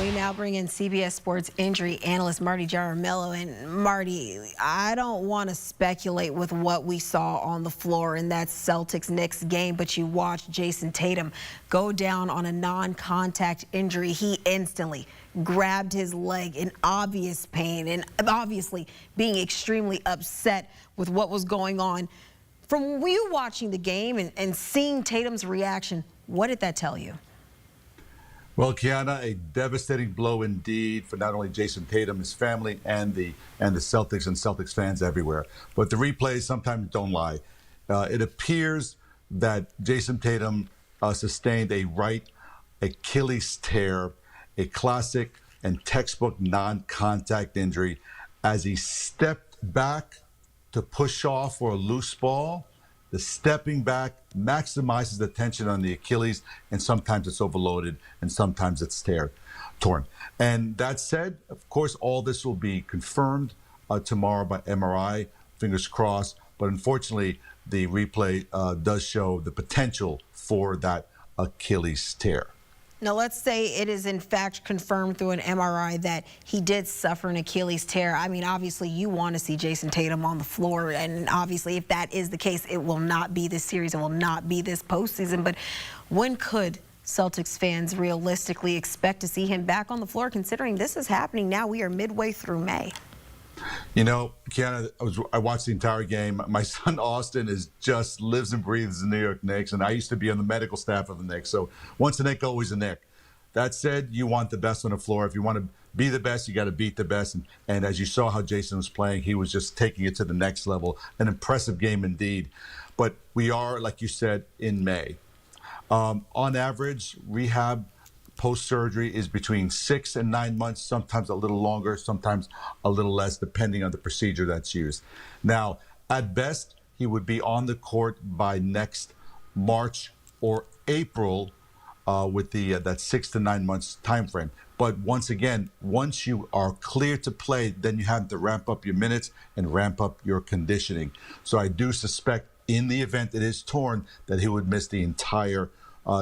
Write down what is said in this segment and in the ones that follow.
We now bring in CBS Sports injury analyst Marty Jaramillo. And Marty, I don't want to speculate with what we saw on the floor in that Celtics-Knicks game, but you watched Jayson Tatum go down on a non-contact injury. He instantly grabbed his leg in obvious pain and obviously being extremely upset with what was going on. From you watching the game and seeing Tatum's reaction, what did that tell you? Well, Kiana, a devastating blow indeed for not only Jayson Tatum, his family, and the Celtics and Celtics fans everywhere. But the replays sometimes don't lie. It appears that Jayson Tatum sustained a right Achilles tear, a classic and textbook non-contact injury, as he stepped back to push off for a loose ball. The stepping back maximizes the tension on the Achilles, and sometimes it's overloaded, and sometimes it's torn. And that said, of course, all this will be confirmed tomorrow by MRI, fingers crossed. But unfortunately, the replay does show the potential for that Achilles tear. Now, let's say it is in fact confirmed through an MRI that he did suffer an Achilles tear. I mean, obviously, you want to see Jayson Tatum on the floor. And obviously, if that is the case, it will not be this series. It will not be this postseason. But when could Celtics fans realistically expect to see him back on the floor, considering this is happening now? We are midway through May. You know, Kiana, I watched the entire game. My son Austin lives and breathes the New York Knicks, and I used to be on the medical staff of the Knicks. So once a Knick, always a Knick. That said, you want the best on the floor. If you want to be the best, you got to beat the best. And as you saw how Jayson was playing, he was just taking it to the next level. An impressive game indeed. But we are, like you said, in May. On average, rehab post-surgery is between 6 and 9 months, sometimes a little longer, sometimes a little less, depending on the procedure that's used. Now, at best, he would be on the court by next March or April with that 6 to 9 months time frame. But once again, once you are clear to play, then you have to ramp up your minutes and ramp up your conditioning. So I do suspect in the event it is torn that he would miss the entire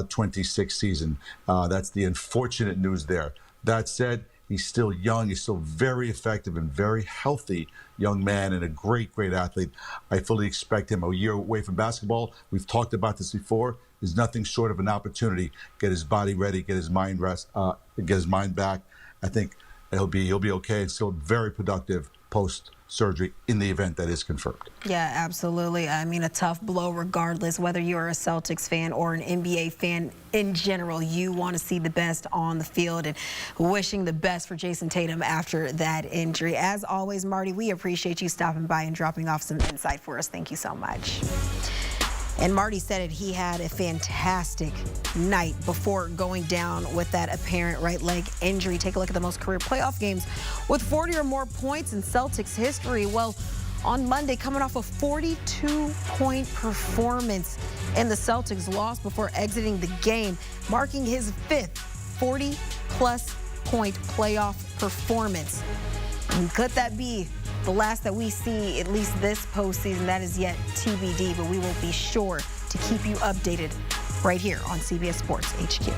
26 season. That's the unfortunate news there. That said, he's still young. He's still very effective and very healthy young man and a great athlete. I fully expect him a year away from basketball. We've talked about this before. There's nothing short of an opportunity. Get his body ready, get his mind get his mind back. I think he'll be okay and still very productive post-surgery in the event that is confirmed. Yeah, absolutely. I mean, a tough blow regardless, whether you're a Celtics fan or an NBA fan in general. You want to see the best on the field, and wishing the best for Jayson Tatum after that injury. As always, Marty, we appreciate you stopping by and dropping off some insight for us. Thank you so much. And Marty said it, he had a fantastic night before going down with that apparent right leg injury. Take a look at the most career playoff games with 40 or more points in Celtics history. Well, on Monday, coming off a 42-point performance, and the Celtics lost before exiting the game, marking his 5th 40-plus point playoff performance. And could that be the last that we see, at least this postseason? That is yet TBD, but we will be sure to keep you updated right here on CBS Sports HQ.